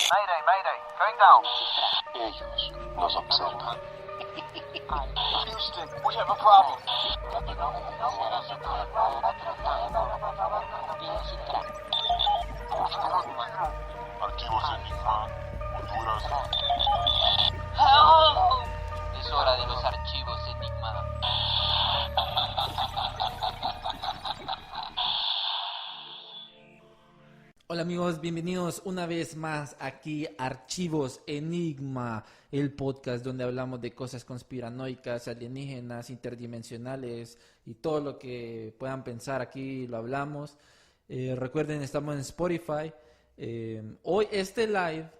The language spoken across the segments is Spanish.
Mayday, mayday, going down. Ellos nos observan. Houston, we have a problem. Archivos Enigma, Honduras. Es hora de los archivos Enigma. Hola amigos, bienvenidos una vez más aquí a Archivos Enigma, el podcast donde hablamos de cosas conspiranoicas, alienígenas, interdimensionales y todo lo que puedan pensar aquí lo hablamos. Recuerden, estamos en Spotify. Hoy este live,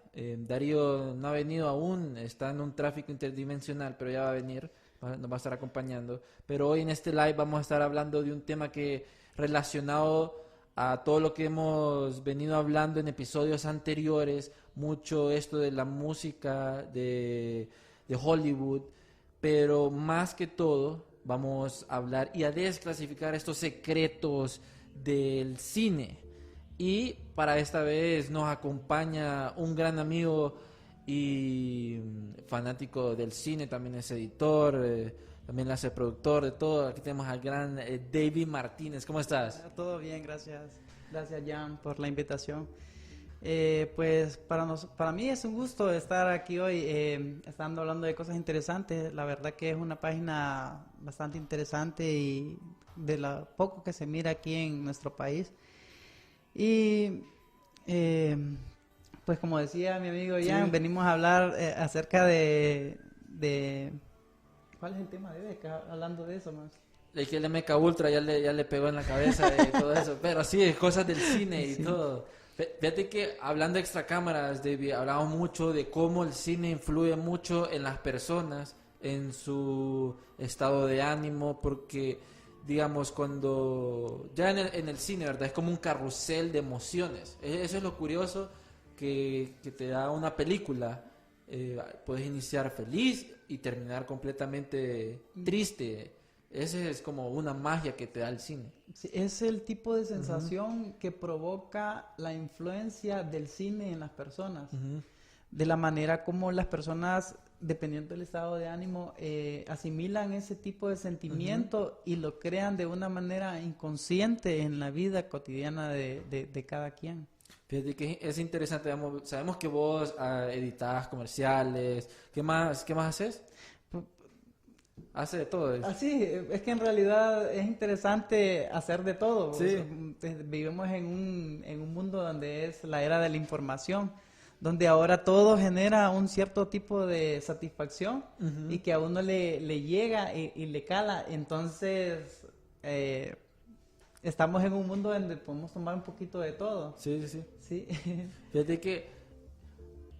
Darío no ha venido aún, está en un tráfico interdimensional, pero ya va a venir, nos va a estar acompañando. Pero hoy en este live vamos a estar hablando de un tema que relacionado a todo lo que hemos venido hablando en episodios anteriores, mucho esto de la música de Hollywood, pero más que todo vamos a hablar y a desclasificar estos secretos del cine. Y para esta vez nos acompaña un gran amigo y fanático del cine, también es editor, también hace productor de todo. Aquí tenemos al gran David Martínez. ¿Cómo estás? Todo bien, gracias. Gracias, Jan, por la invitación. Pues para mí es un gusto estar aquí hoy, estando hablando de cosas interesantes. La verdad que es una página bastante interesante y de lo poco que se mira aquí en nuestro país. Y pues como decía mi amigo Jan, Sí. venimos a hablar acerca de... ¿Cuál es el tema de hoy? Hablando de eso, más. El que el MK Ultra ya le pegó en la cabeza y todo eso. Pero sí, es cosas del cine y Sí. todo. Fíjate que hablando extra cámaras, David, hablamos mucho de cómo el cine influye mucho en las personas, en su estado de ánimo, porque, digamos, cuando ya en el cine, ¿verdad? Es como un carrusel de emociones. Eso es lo curioso que te da una película. Puedes iniciar feliz y terminar completamente triste. Esa es como una magia que te da el cine. Sí, es el tipo de sensación que provoca la influencia del cine en las personas. De la manera como las personas, dependiendo del estado de ánimo, asimilan ese tipo de sentimiento y lo crean de una manera inconsciente en la vida cotidiana de cada quien. Fíjate que es interesante, digamos, sabemos que vos editás comerciales, ¿qué más haces? Hace de todo. Así, es que en realidad es interesante hacer de todo. Sí. O sea, vivimos en un mundo donde es la era de la información, donde ahora todo genera un cierto tipo de satisfacción y que a uno le llega y le cala. Entonces, estamos en un mundo donde podemos tomar un poquito de todo. Sí, sí, sí. Sí. Fíjate que,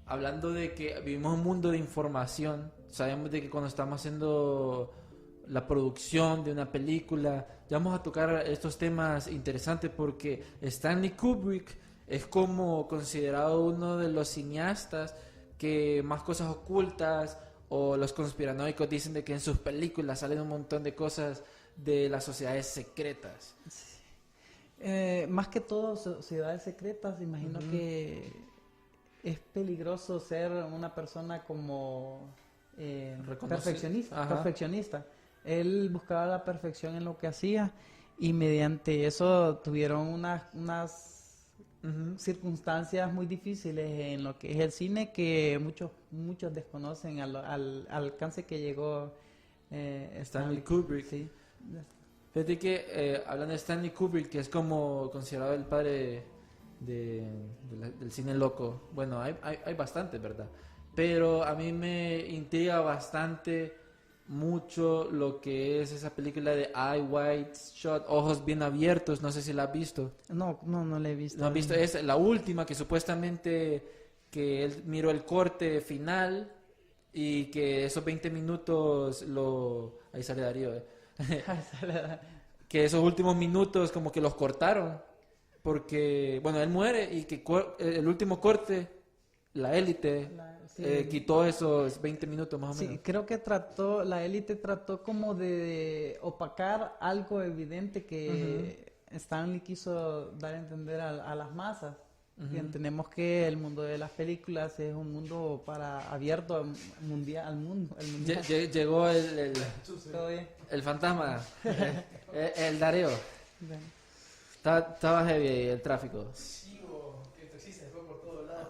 hablando de que vivimos un mundo de información, sabemos de que cuando estamos haciendo la producción de una película, ya vamos a tocar estos temas interesantes porque Stanley Kubrick es como considerado uno de los cineastas que más cosas ocultas, o los conspiranoicos dicen de que en sus películas salen un montón de cosas de las sociedades secretas. Más que todo, sociedades secretas, imagino que es peligroso ser una persona como perfeccionista. Ajá. Perfeccionista. Él buscaba la perfección en lo que hacía y mediante eso tuvieron unas circunstancias muy difíciles en lo que es el cine que muchos desconocen al alcance que llegó Stanley Kubrick. Sí. Fíjate que hablando de Stanley Kubrick, que es como considerado el padre del cine loco, bueno, hay bastante, ¿verdad? Pero a mí me intriga bastante mucho lo que es esa película de Eye Wide Shut, Ojos Bien Abiertos, no sé si la has visto. No la he visto. ¿No has visto? Es la última que supuestamente que él miró el corte final y que esos 20 minutos ahí sale Darío, que esos últimos minutos como que los cortaron porque, bueno, él muere y que el último corte, la élite, Sí. quitó esos 20 minutos más o menos. Sí, creo que la élite trató como de opacar algo evidente que Stanley quiso dar a entender a las masas. Que entendemos que el mundo de las películas es un mundo abierto mundial, al mundo. El mundial. Llegó Todo bien. el fantasma, el Dareo. Bueno. Estaba heavy ahí el tráfico. Sí, el taxista se fue por todos lados.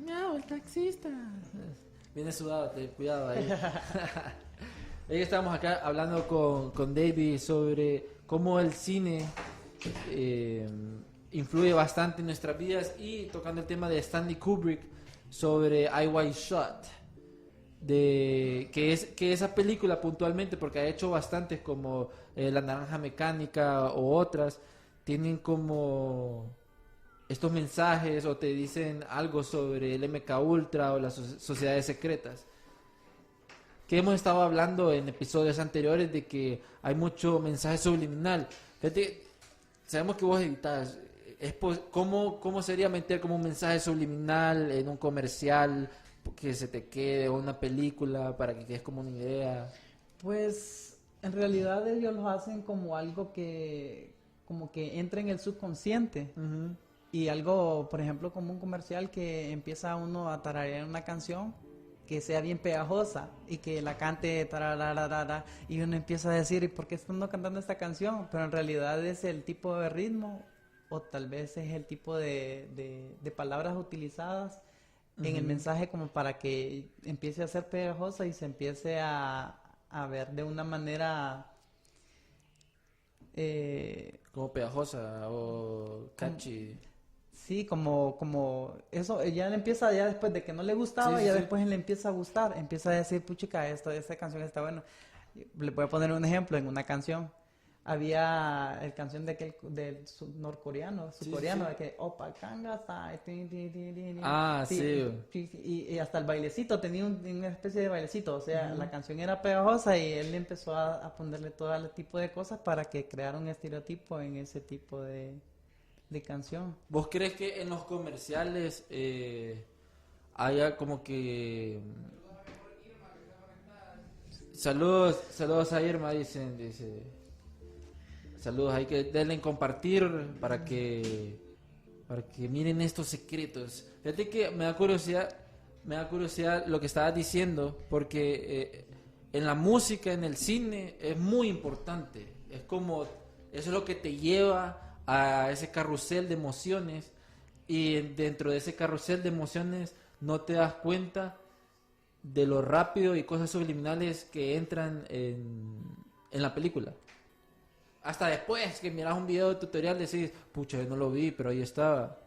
Miau, el taxista. Viene sudado, cuidado ahí. Hoy estamos acá hablando con David sobre cómo el cine influye bastante en nuestras vidas y tocando el tema de Stanley Kubrick sobre Eyes Wide Shut, que esa película puntualmente, porque ha hecho bastantes como La Naranja Mecánica o otras, tienen como estos mensajes o te dicen algo sobre el MK Ultra o las sociedades secretas, que hemos estado hablando en episodios anteriores de que hay mucho mensaje subliminal. Fíjate, sabemos que vos editas. ¿Cómo sería meter como un mensaje subliminal en un comercial que se te quede o una película para que quedes como una idea? Pues en realidad ellos lo hacen como algo que entra en el subconsciente. Uh-huh. Y algo, por ejemplo, como un comercial que empieza uno a tararear una canción que sea bien pegajosa y que la cante tarararara, y uno empieza a decir, ¿por qué estoy cantando esta canción? Pero en realidad es el tipo de ritmo o tal vez es el tipo de palabras utilizadas en el mensaje como para que empiece a ser pegajosa y se empiece a ver de una manera Como pegajosa o catchy. sí, como eso, ya le empieza, ya después de que no le gustaba, Sí, ya sí. después le empieza a gustar, empieza a decir, puchica, esta canción está buena. Le voy a poner un ejemplo, en una canción había el canción del norcoreano, surcoreano, sí. de que Opa Kanga Style, tin, tin, tin, tin, tin. Ah, sí. Y hasta el bailecito, tenía una especie de bailecito, o sea, la canción era pegajosa y él empezó a ponerle todo el tipo de cosas para que creara un estereotipo en ese tipo de canción. ¿Vos crees que en los comerciales haya como que... Saludos a Irma, dice. Saludos, hay que darle en compartir para que miren estos secretos. Fíjate que me da curiosidad lo que estabas diciendo, porque en la música, en el cine, es muy importante. Es como, eso es lo que te lleva a ese carrusel de emociones, y dentro de ese carrusel de emociones no te das cuenta de lo rápido y cosas subliminales que entran en la película. Hasta después que miras un video tutorial decís, pucha, yo no lo vi, pero ahí estaba.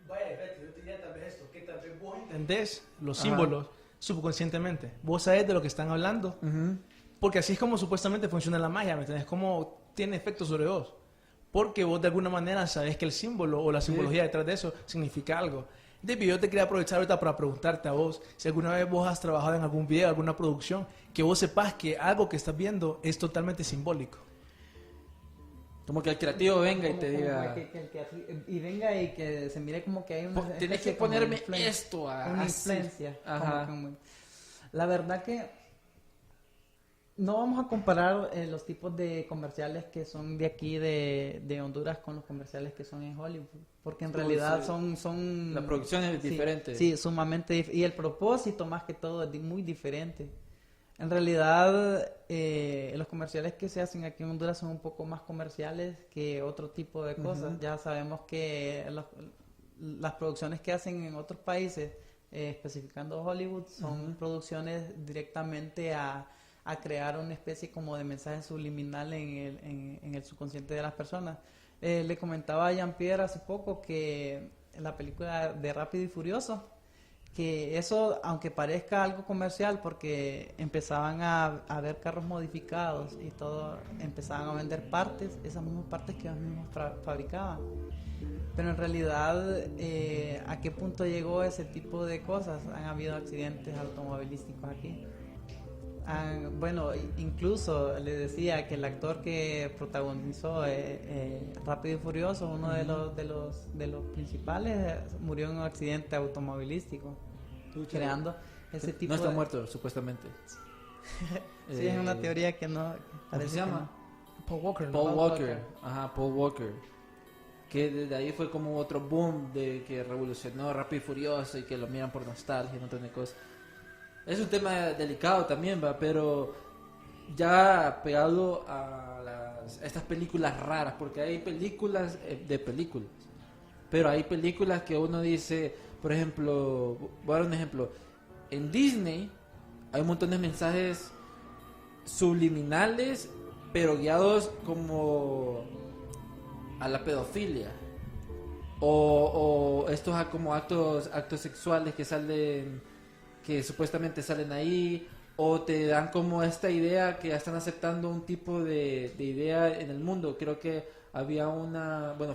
Vaya, Beto, yo te diría tal vez esto, que tal vez vos entendés los Ajá. símbolos subconscientemente. Vos sabés de lo que están hablando, porque así es como supuestamente funciona la magia, ¿me entendés? Cómo tiene efecto sobre vos. Porque vos de alguna manera sabés que el símbolo o la simbología detrás de eso significa algo. David, yo te quería aprovechar ahorita para preguntarte a vos si alguna vez vos has trabajado en algún video, alguna producción, que vos sepas que algo que estás viendo es totalmente simbólico. Como que el creativo venga y te Como diga, y venga y que se mire como que hay una tienes especie que como de ponerme influencia, esto una así. influencia. Ajá. La verdad que no vamos a comparar los tipos de comerciales que son de aquí de Honduras con los comerciales que son en Hollywood, porque en realidad sí. son La producción es sí, diferente. Sí, sumamente y el propósito más que todo es muy diferente. En realidad, los comerciales que se hacen aquí en Honduras son un poco más comerciales que otro tipo de cosas. Ya sabemos que las producciones que hacen en otros países, especificando Hollywood, son producciones directamente a crear una especie como de mensaje subliminal en el subconsciente de las personas. Le comentaba a Jean-Pierre hace poco que la película de Rápido y Furioso, que eso, aunque parezca algo comercial, porque empezaban a ver carros modificados y todo, empezaban a vender partes, esas mismas partes que ellos mismos fabricaban. Pero en realidad, ¿a qué punto llegó ese tipo de cosas? Han habido accidentes automovilísticos aquí. Bueno, incluso le decía que el actor que protagonizó Rápido y Furioso, uno de los principales, murió en un accidente automovilístico, creando ese tipo No está de... muerto, supuestamente. Sí, es una teoría que no... ¿Cómo parece se que llama? no. Paul Walker, ¿no? Paul Walker. Ajá, Paul Walker. que desde ahí fue como otro boom de que revolucionó Rápido y Furioso y que lo miran por nostalgia y un montón de cosas. Es un tema delicado también, va, pero ya pegado a estas películas raras, porque hay películas de películas, pero hay películas que uno dice, por ejemplo, voy a dar un ejemplo, en Disney hay un montón de mensajes subliminales, pero guiados como a la pedofilia, o estos como actos sexuales que supuestamente salen ahí, o te dan como esta idea que ya están aceptando un tipo de idea en el mundo. Creo que había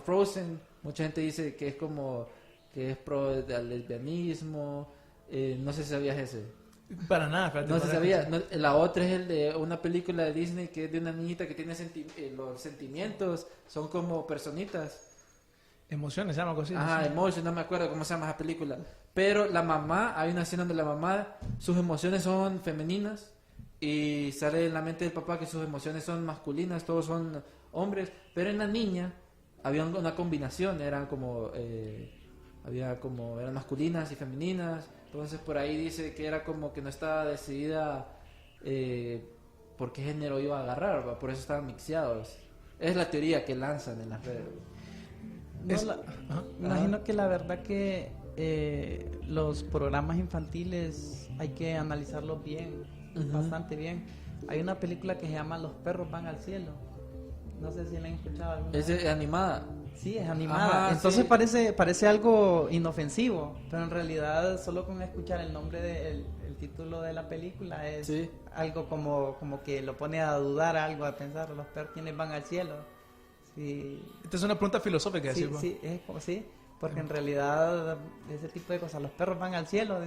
Frozen, mucha gente dice que es como que es pro del lesbianismo, no sé si sabías ese. Para nada, espérate, No se para sabía. No, la otra es el de una película de Disney que es de una niñita que tiene los sentimientos, son como personitas. Emociones, se llama algo así. Ajá, ¿sí? Emotion, no me acuerdo cómo se llama esa película. Pero la mamá, hay una escena donde la mamá, sus emociones son femeninas y sale en la mente del papá que sus emociones son masculinas, todos son hombres. Pero en la niña había una combinación, eran eran masculinas y femeninas. Entonces por ahí dice que era como que no estaba decidida por qué género iba a agarrar, ¿va? Por eso estaban mixeados. Es la teoría que lanzan en las redes. Imagino que la verdad que los programas infantiles hay que analizarlos bien, bastante bien. Hay una película que se llama Los perros van al cielo. No sé si la han escuchado alguna vez. Es animada. Sí, es animada. Ajá, Entonces sí. parece algo inofensivo, pero en realidad solo con escuchar el nombre del el título de la película es Sí. algo como que lo pone a dudar, algo a pensar, los perros quienes van al cielo. Sí, Esta es una pregunta filosófica, sí, ¿sí? sí, es como sí, porque en realidad ese tipo de cosas, los perros van al cielo.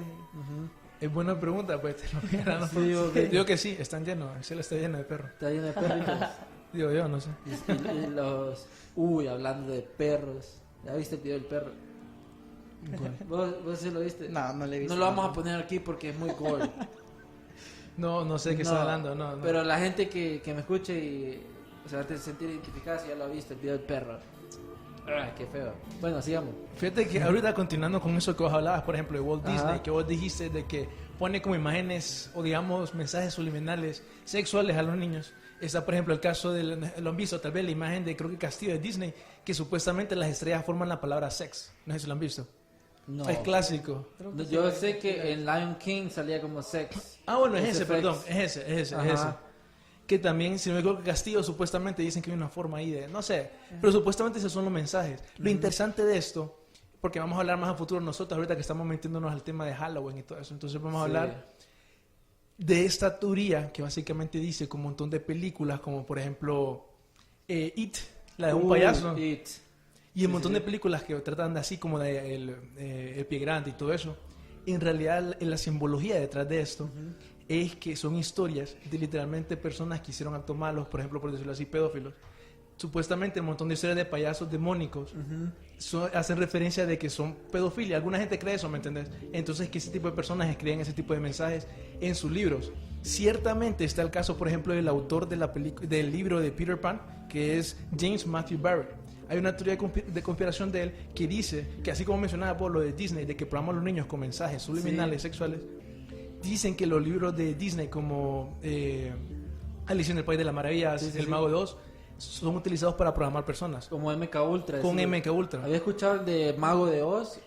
Es buena pregunta, pues. Sí, ok. Digo que sí, están llenos, el cielo está lleno de perros. Está lleno de perritos. Digo yo, no sé. Y los... Uy, hablando de perros. ¿Ya viste el video del perro? ¿Vos sí lo viste? No le he visto. No lo vamos a poner aquí porque es muy gore. No sé de qué No, está hablando, no. Pero la gente que me escuche y se va a sentir identificada si ya lo ha visto, el video del perro. Ah, qué feo. Bueno, sigamos. Fíjate que ahorita continuando con eso que vos hablabas, por ejemplo, de Walt Ajá. Disney, que vos dijiste de que pone como imágenes o digamos mensajes subliminales sexuales a los niños. Está, por ejemplo, el caso lo han visto, tal vez la imagen de, creo que Castillo de Disney, que supuestamente las estrellas forman la palabra sex. No sé si lo han visto. No. Es clásico. No, yo sé que en Lion King salía como sex. Ah, bueno, es ese, Sex. perdón. Es ese. Ajá. Que también, si no me equivoco, Castillo supuestamente dicen que hay una forma ahí de, no sé, pero supuestamente esos son los mensajes. Lo interesante de esto, porque vamos a hablar más a futuro nosotros, ahorita que estamos metiéndonos al tema de Halloween y todo eso, entonces vamos a Sí. hablar de esta teoría que básicamente dice que un montón de películas, como por ejemplo It, la de un payaso, It. y un montón de películas que tratan de así como de el pie grande y todo eso, en realidad la simbología detrás de esto es que son historias de literalmente personas que hicieron actos malos, por ejemplo, por decirlo así, pedófilos. Supuestamente un montón de historias de payasos demónicos hacen referencia de que son pedofilia. Alguna gente cree eso, ¿me entendés? Entonces que ese tipo de personas escriben ese tipo de mensajes en sus libros. Ciertamente está el caso, por ejemplo, del autor de del libro de Peter Pan, que es James Matthew Barrett. Hay una teoría de conspiración de él que dice que, así como mencionaba por lo de Disney, de que programan a los niños con mensajes subliminales sexuales, dicen que los libros de Disney como Alicia en el País de las Maravillas, El Mago de Oz, son utilizados para programar personas. Como MK Ultra. Con sí. MK Ultra. Había escuchado el de Mago de Oz,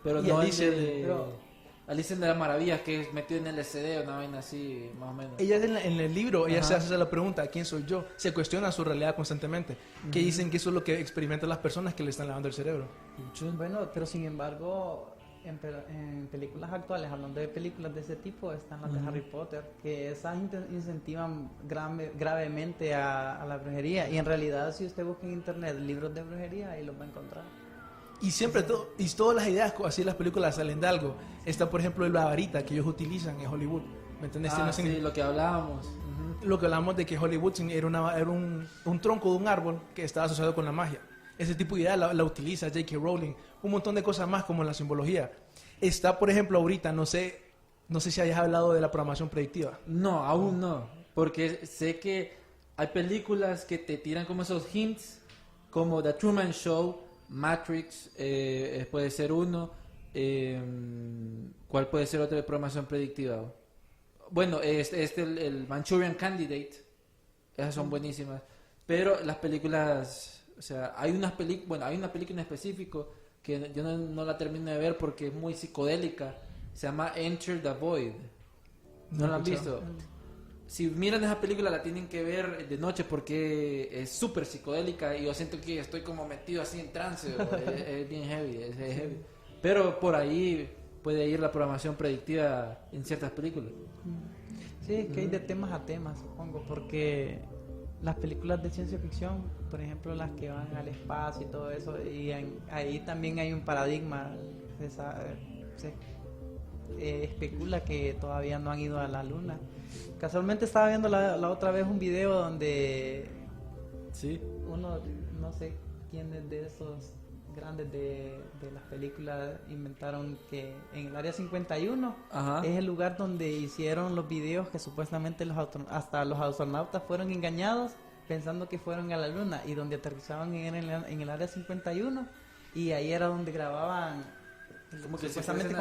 pero Y no Alicia el de... pero- Alicia en las Maravillas, que es metido en el LCD, una vaina así, más o menos. Ella en el libro, ella se Ajá. hace la pregunta, ¿quién soy yo? Se cuestiona su realidad constantemente. Que dicen que eso es lo que experimentan las personas que le están lavando el cerebro. Bueno, pero sin embargo, en películas actuales, hablando de películas de ese tipo, están las de Harry Potter, que esas incentivan gravemente a la brujería. Y en realidad, si usted busca en internet libros de brujería, ahí los va a encontrar. Y siempre, y todas las ideas, así las películas salen de algo. Está, por ejemplo, la varita que ellos utilizan en Hollywood. ¿Me entiendes? Ah, No sí, significa- lo que hablábamos. Ujú. Lo que hablamos de que Hollywood era un tronco de un árbol que estaba asociado con la magia. Ese tipo de idea la utiliza J.K. Rowling. Un montón de cosas más como la simbología. Está, por ejemplo, ahorita, no sé si hayas hablado de la programación predictiva. No, aún no. Porque sé que hay películas que te tiran como esos hints, como The Truman Show, Matrix puede ser uno. ¿Cuál puede ser otra de programación predictiva? Bueno, el Manchurian Candidate. Esas son buenísimas. Pero las películas, o sea, hay una película en específico que yo no la termino de ver porque es muy psicodélica. Se llama Enter the Void. ¿No la han visto? Si miran esa película la tienen que ver de noche porque es súper psicodélica y yo siento que estoy como metido así en trance. Es bien heavy, es heavy. Pero por ahí puede ir la programación predictiva en ciertas películas. Sí, es que hay de temas a temas, supongo, porque las películas de ciencia ficción, por ejemplo, las que van al espacio y todo eso, y ahí también hay un paradigma. Se especula que todavía no han ido a la luna. Casualmente estaba viendo la otra vez un video donde uno, no sé quiénes de esos grandes de las películas inventaron que en el área 51 es el lugar donde hicieron los videos que supuestamente hasta los astronautas fueron engañados pensando que fueron a la luna, y donde aterrizaban en el área 51, y ahí era donde grababan como que supuestamente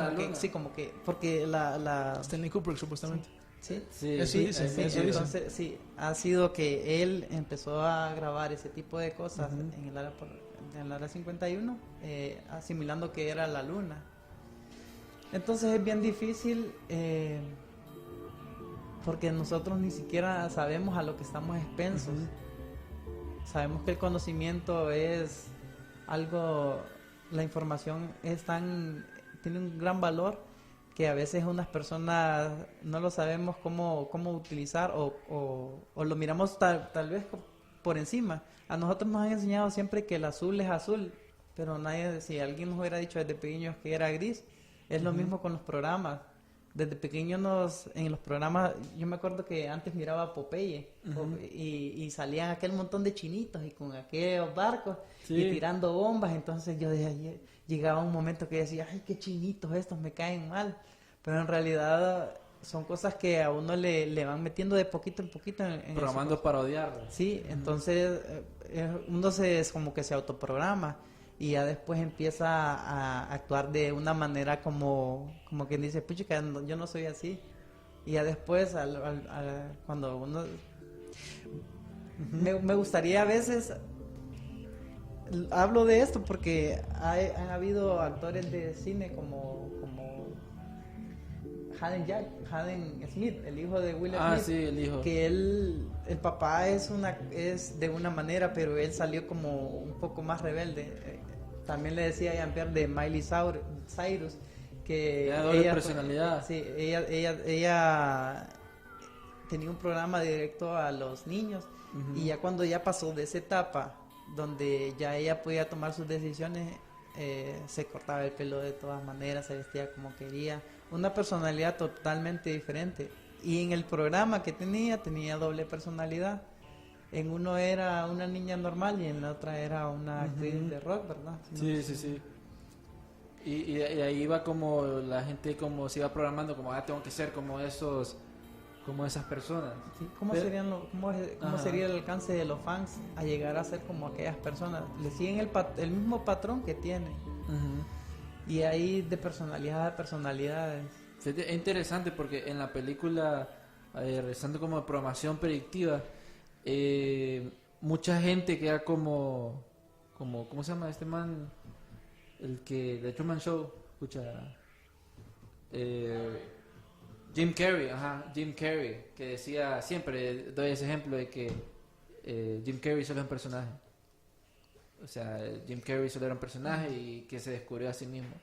como que porque la Stanley Kubrick, supuestamente. Sí, Eso dice. Entonces sí, ha sido que él empezó a grabar ese tipo de cosas en el área 51, asimilando que era la luna. Entonces es bien difícil porque nosotros ni siquiera sabemos a lo que estamos expensos. Sabemos que el conocimiento es algo, la información tiene un gran valor, que a veces unas personas no lo sabemos cómo utilizar o lo miramos tal vez por encima. A nosotros nos han enseñado siempre que el azul es azul, pero si alguien nos hubiera dicho desde pequeños que era gris, es lo mismo con los programas. Desde pequeños en los programas, yo me acuerdo que antes miraba Popeye y salían aquel montón de chinitos y con aquellos barcos y tirando bombas. Entonces yo llegaba un momento que decía, ay, qué chinitos estos, me caen mal. Pero en realidad son cosas que a uno le van metiendo de poquito en poquito en programando para odiarlo. Sí, entonces uno como que se autoprograma y ya después empieza a actuar de una manera como quien dice, puchica, yo no soy así. Y ya después cuando uno me gustaría a veces, hablo de esto porque han habido actores de cine como Hayden Smith, el hijo de Will Smith. Sí, el hijo. Que el papá es de una manera, pero él salió como un poco más rebelde. También le decía a Jean-Pierre de Miley Cyrus que era doble personalidad. Sí, ella tenía un programa directo a los niños, y ya cuando ya pasó de esa etapa donde ya ella podía tomar sus decisiones, se cortaba el pelo de todas maneras, se vestía como quería, una personalidad totalmente diferente. Y en el programa que tenía doble personalidad. En uno era una niña normal y en la otra era una actriz de rock, ¿verdad? Sí. Y ahí iba como la gente como se iba programando como tengo que ser como esas personas. Sí, ¿cómo sería el alcance de los fans a llegar a ser como aquellas personas? Le siguen el mismo patrón que tienen. Y ahí de personalidad a personalidades. Es interesante porque en la película, regresando como programación predictiva, mucha gente queda como ¿cómo se llama este man? El que de Truman Show, escucha, Jim Carrey, que decía, siempre doy ese ejemplo de que Jim Carrey solo es un personaje. O sea, Jim Carrey solo era un personaje y que se descubrió a sí mismo.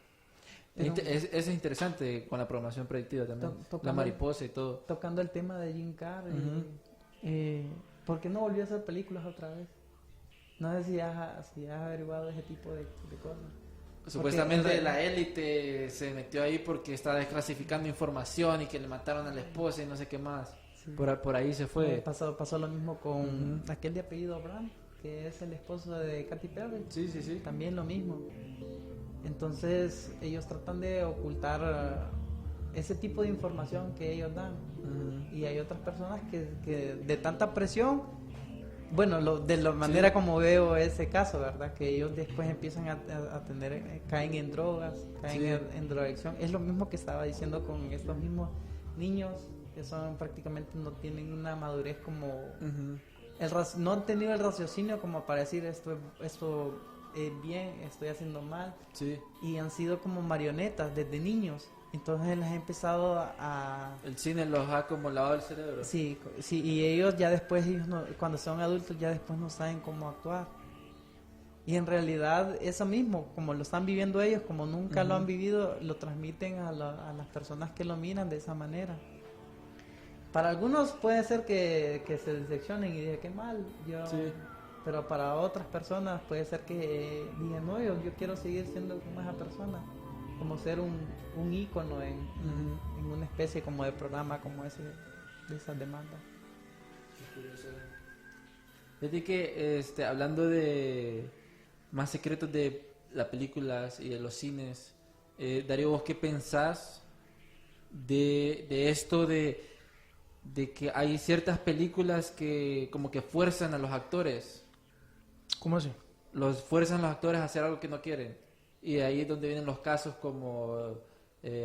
Eso es interesante con la programación predictiva también. La mariposa y todo. Tocando el tema de Jim Carrey, ¿por qué no volvió a hacer películas otra vez? No sé si has averiguado ese tipo de cosas. Supuestamente la élite se metió ahí porque estaba desclasificando información y que le mataron a la esposa y no sé qué más. Sí. Por ahí se fue. Pasó lo mismo con aquel de apellido Brown, que es el esposo de Katy Perry. Sí. También lo mismo. Entonces ellos tratan de ocultar ese tipo de información que ellos dan. Y hay otras personas que de tanta presión Bueno, de la manera como veo ese caso, ¿verdad? Que ellos después empiezan a tener, caen en drogas, caen Sí. en drogadicción. Es lo mismo que estaba diciendo con estos mismos niños que son prácticamente no tienen una madurez como... Ujú. No han tenido el raciocinio como para decir esto es bien, estoy haciendo mal. Sí. Y han sido como marionetas desde niños. Entonces les ha empezado a... El cine los ha como lavado el cerebro. Sí, sí, y ellos ya después, cuando son adultos, ya después no saben cómo actuar. Y en realidad eso mismo, como lo están viviendo ellos, como nunca lo han vivido, lo transmiten a las personas que lo miran de esa manera. Para algunos puede ser que se decepcionen y digan, qué mal, Sí. pero para otras personas puede ser que digan, no, yo quiero seguir siendo como esa persona, como ser un ícono en una especie como de programa como ese, de esas demandas. Desde que hablando de más secretos de las películas y de los cines, Darío, ¿vos qué pensás de esto de que hay ciertas películas que como que fuerzan a los actores? ¿Cómo así? Los fuerzan a los actores a hacer algo que no quieren. Y ahí es donde vienen los casos como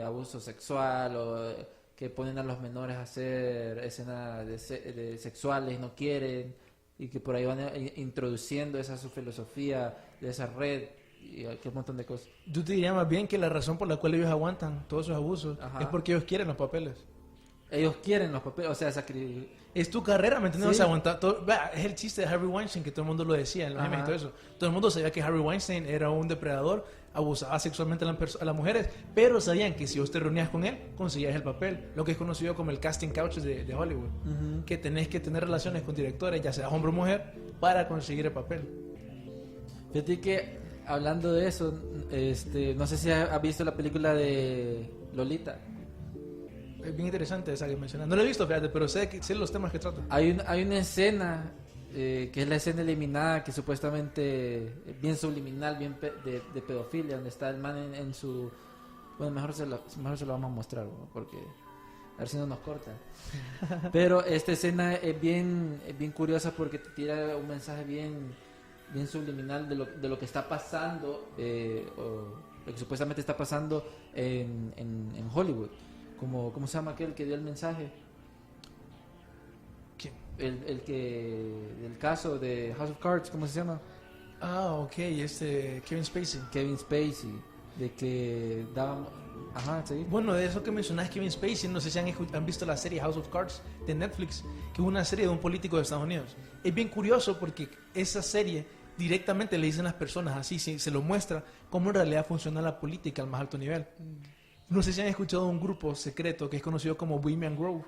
abuso sexual o que ponen a los menores a hacer escenas de sexuales, no quieren, y que por ahí van introduciendo esa su filosofía de esa red y qué montón de cosas. Yo te diría más bien que la razón por la cual ellos aguantan todos esos abusos Ajá. es porque ellos quieren los papeles. Ellos quieren los papeles, o sea, Es tu carrera, ¿me entiendes? Sí. Aguantar todo. Es el chiste de Harvey Weinstein, que todo el mundo lo decía en los Ajá. memes y todo eso. Todo el mundo sabía que Harvey Weinstein era un depredador, abusaba sexualmente a las mujeres, pero sabían que si vos te reunías con él, conseguías el papel. Lo que es conocido como el casting couch de Hollywood. Que tenés que tener relaciones con directores, ya sea hombre o mujer, para conseguir el papel. Fíjate que hablando de eso, no sé si has visto la película de Lolita. Es bien interesante esa que mencionas. No lo he visto, fíjate, pero sé los temas que trata. Hay una escena que es la escena eliminada, que supuestamente es bien subliminal, bien de pedofilia, donde está el man en su... Bueno, mejor se lo vamos a mostrar, ¿no? Porque a ver si no nos corta. Pero esta escena es bien curiosa porque te tira un mensaje bien subliminal de lo que está pasando, o lo que supuestamente está pasando en Hollywood. ¿Cómo se llama aquel que dio el mensaje? ¿Quién? El caso de House of Cards, ¿cómo se llama? Ah, ok, Kevin Spacey. Kevin Spacey, de que daban... Ajá, sí. Bueno, de eso que mencionás, Kevin Spacey, no sé si han visto la serie House of Cards de Netflix, que es una serie de un político de Estados Unidos. Es bien curioso porque esa serie directamente le dicen a las personas así, se lo muestra cómo en realidad funciona la política al más alto nivel. No sé si han escuchado un grupo secreto que es conocido como Bohemian Grove.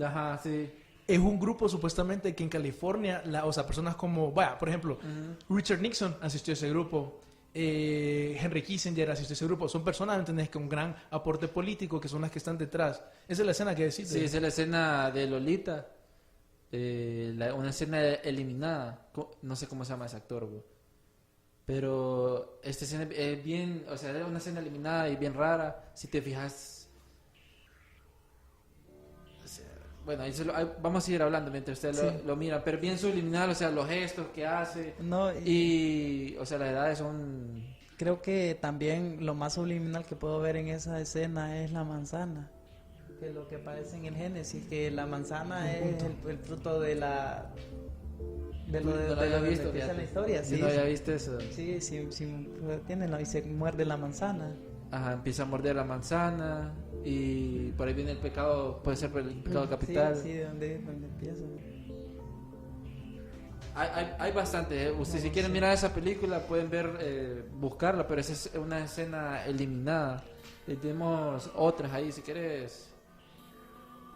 Ajá, sí. Es un grupo supuestamente que en California, o sea, personas como, vaya, por ejemplo, Richard Nixon asistió a ese grupo, Henry Kissinger asistió a ese grupo. Son personas, ¿entendés?, con un gran aporte político, que son las que están detrás. Esa es la escena que decís. Sí, esa es la escena de Lolita. Una escena eliminada. No sé cómo se llama ese actor, güey. Pero esta escena es bien, o sea, es una escena eliminada y bien rara. Si te fijas, o sea, bueno, ahí vamos a seguir hablando mientras usted Sí. lo mira, pero bien subliminal, o sea, los gestos que hace. No, Y, o sea, las edades son... creo que también lo más subliminal que puedo ver en esa escena es la manzana. Que lo que aparece en el Génesis, que la manzana es el fruto de la... De lo No lo de había donde visto, empieza fíjate. la historia, Yo sí. no había visto eso. Sí, tiene, y se muerde la manzana. Ajá, empieza a morder la manzana y por ahí viene el pecado, puede ser por el pecado capital. Sí, de donde empieza. Hay bastante, Ustedes si quieren mirar esa película pueden ver, buscarla, pero esa es una escena eliminada. Tenemos otras ahí, si quieres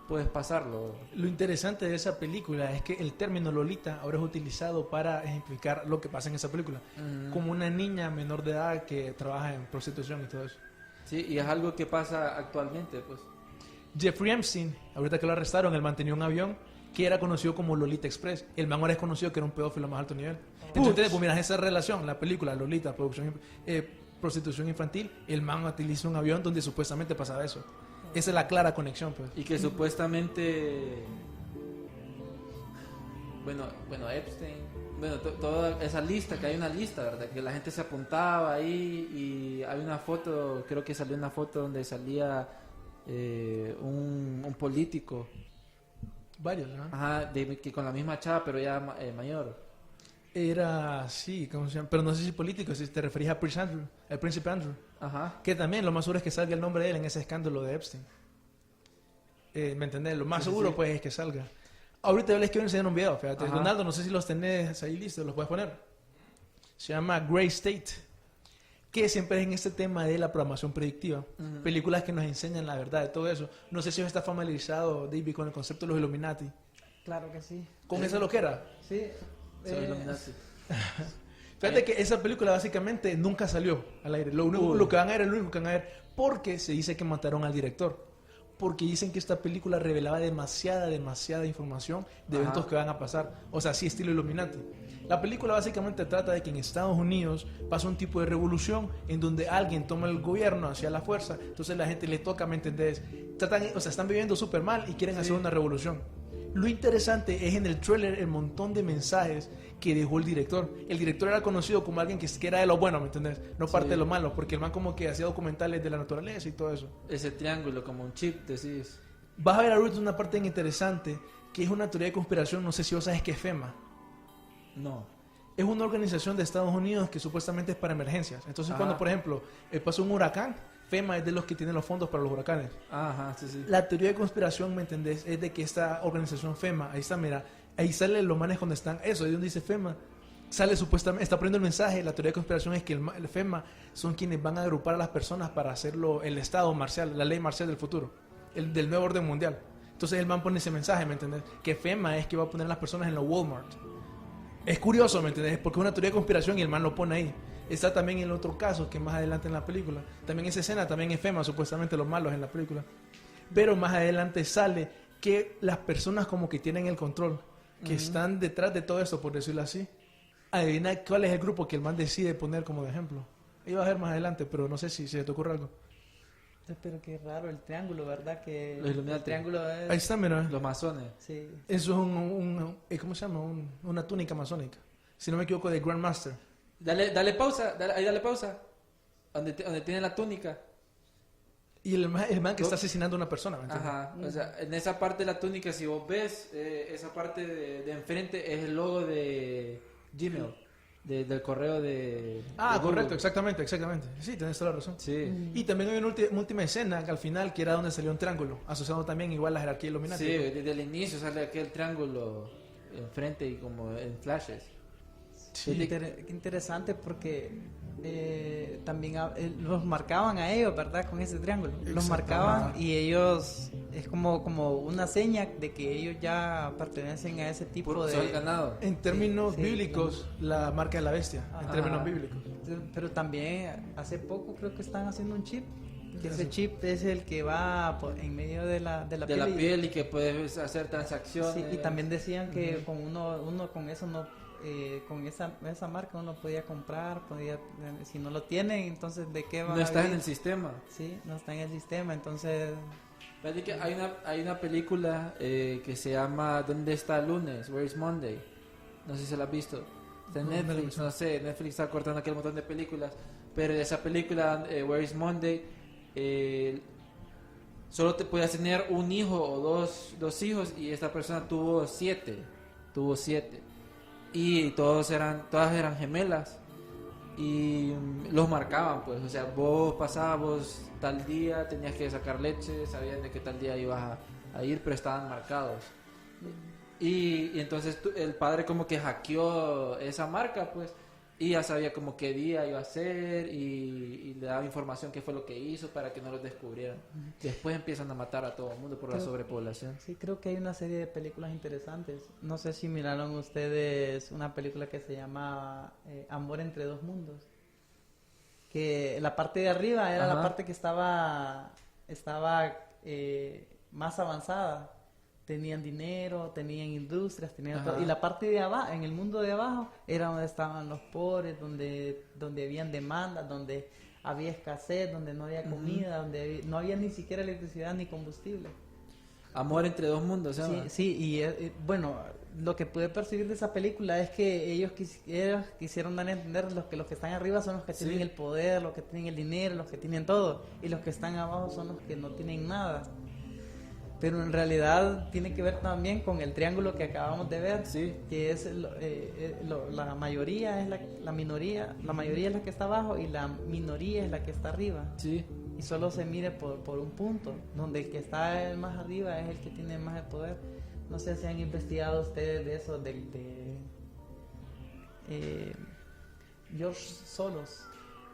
puedes pasarlo. Lo interesante de esa película es que el término Lolita ahora es utilizado para ejemplificar lo que pasa en esa película. Como una niña menor de edad que trabaja en prostitución y todo eso. Sí, y es algo que pasa actualmente, pues. Jeffrey Epstein, ahorita que lo arrestaron, él mantenía un avión que era conocido como Lolita Express. El man ahora es conocido que era un pedófilo a más alto nivel. Entonces, pues miras esa relación, la película Lolita, prostitución infantil, el man utiliza un avión donde supuestamente pasaba eso. Esa es la clara conexión, pues. Y que supuestamente... bueno, Epstein, toda esa lista, que hay una lista, ¿verdad? Que la gente se apuntaba ahí y hay una foto, creo que salió una foto donde salía un político. Varios, ¿no? Ajá, que con la misma chava, pero ya mayor. Era, sí, ¿cómo se llama? Pero no sé si político, si te referías a Prince Andrew, el príncipe Andrew. Ajá. Que también lo más seguro es que salga el nombre de él en ese escándalo de Epstein. ¿Me entendés? Lo más seguro pues es que salga. Ahorita yo les quiero enseñar un video, fíjate. Ajá. Donaldo, no sé si los tenés ahí listos, los puedes poner. Se llama Grey State, que siempre es en este tema de la programación predictiva. Películas que nos enseñan la verdad de todo eso. No sé si está familiarizado, David, con el concepto de los Illuminati. Claro que sí. ¿Con esa loquera? Sí. Soy Illuminati. Fíjate que esa película básicamente nunca salió al aire. Lo que van a ver es lo único que van a ver, porque se dice que mataron al director. Porque dicen que esta película revelaba demasiada información de eventos que van a pasar. O sea, sí, estilo Illuminati. La película básicamente trata de que en Estados Unidos pasa un tipo de revolución en donde alguien toma el gobierno hacia la fuerza. Entonces la gente le toca, ¿me entendés? Están viviendo súper mal y quieren hacer una revolución. Lo interesante es en el tráiler el montón de mensajes que dejó el director. El director era conocido como alguien que era de lo bueno, ¿me entendés? No parte de lo malo, porque el man como que hacía documentales de la naturaleza y todo eso. Ese triángulo, como un chip, decís. Vas a ver ahorita una parte interesante, que es una teoría de conspiración, no sé si vos sabes qué es FEMA. No. Es una organización de Estados Unidos que supuestamente es para emergencias. Entonces cuando, por ejemplo, pasó un huracán, FEMA es de los que tienen los fondos para los huracanes. Ajá, sí. La teoría de conspiración, ¿me entendés? Es de que esta organización FEMA, ahí está, mira, ahí sale los manes cuando están, eso, ahí donde dice FEMA, sale supuestamente, está poniendo el mensaje, la teoría de conspiración es que el FEMA son quienes van a agrupar a las personas para hacerlo el estado marcial, la ley marcial del futuro, del nuevo orden mundial. Entonces el man pone ese mensaje, ¿me entendés? Que FEMA es que va a poner a las personas en la Walmart. Es curioso, ¿me entendés? Porque es una teoría de conspiración y el man lo pone ahí. Está también el otro caso que más adelante en la película. También esa escena también es FEMA, supuestamente los malos en la película. Pero más adelante sale que las personas como que tienen el control, que están detrás de todo esto, por decirlo así. Adivina cuál es el grupo que el man decide poner como de ejemplo. Iba a ver más adelante, pero no sé si se te ocurre algo. Pero qué raro el triángulo, ¿verdad? Que Los Illuminati. el triángulo es... Ahí está, mira. Los masones. Sí. Eso es ¿cómo se llama? Una túnica masónica. Si no me equivoco, de Grandmaster. Dale pausa, dale pausa. Donde tiene la túnica. Y el man que está asesinando a una persona, ¿me entiendes? Ajá, o sea, en esa parte de la túnica, si vos ves, esa parte de enfrente es el logo de Gmail, del correo de... Ah, de Google. correcto, exactamente. Sí, tenés toda la razón. Sí, Y también hay una última escena que al final, que era donde salió un triángulo, asociado también igual a la jerarquía Illuminati. sí, desde el inicio sale aquel triángulo enfrente y como en flashes. Sí, qué interesante porque también los marcaban a ellos, ¿verdad? Con ese triángulo. Los marcaban y ellos, es como una seña de que ellos ya pertenecen a ese tipo Son de... ganado. En términos Sí, bíblicos, la marca de la bestia, en Ajá. términos bíblicos. Pero también hace poco creo que están haciendo un chip. Que ese chip es el que va en medio de la De piel. la piel y que puedes hacer transacciones. Sí, y también decían que con uno con eso no... con esa marca uno podía comprar, si no lo tienen, entonces ¿de qué va No a estás en vivir? el sistema. Sí, no está en el sistema, entonces... Fíjate que hay una película que se llama ¿Dónde está el lunes? Where is Monday? No sé si se la has visto. Está en No, no la he Netflix, visto. no sé. Netflix está cortando aquel montón de películas. Pero de esa película, Where is Monday, solo te podías tener un hijo o dos hijos y esta persona tuvo 7. Y todas eran gemelas y los marcaban, pues, o sea, vos tal día tenías que sacar leche, sabían de que tal día ibas a ir, pero estaban marcados. Y entonces el padre como que hackeó esa marca, pues, y ya sabía como qué día iba a ser y le daba información qué fue lo que hizo para que no los descubrieran. Después empiezan a matar a todo el mundo por la sobrepoblación. Sí, creo que hay una serie de películas interesantes. No sé si miraron ustedes una película que se llama Amor entre dos mundos. Que la parte de arriba era la parte que estaba más avanzada. Tenían dinero, tenían industrias, tenían todo. Y la parte de abajo, en el mundo de abajo, era donde estaban los pobres, donde habían demandas, donde había escasez, donde no había comida, donde no había ni siquiera electricidad ni combustible. Amor entre dos mundos, ¿se llama? Sí, sí, y bueno, lo que pude percibir de esa película es que ellos quisieron dar a entender los que están arriba son los que tienen el poder, los que tienen el dinero, los que tienen todo, y los que están abajo son los que no tienen nada. Pero en realidad tiene que ver también con el triángulo que acabamos de ver, Sí. que es la mayoría es la minoría, la mayoría es la que está abajo y la minoría es la que está arriba. Sí. Y solo se mire por un punto, donde el que está más arriba es el que tiene más el poder. No sé si han investigado ustedes de eso, George Soros.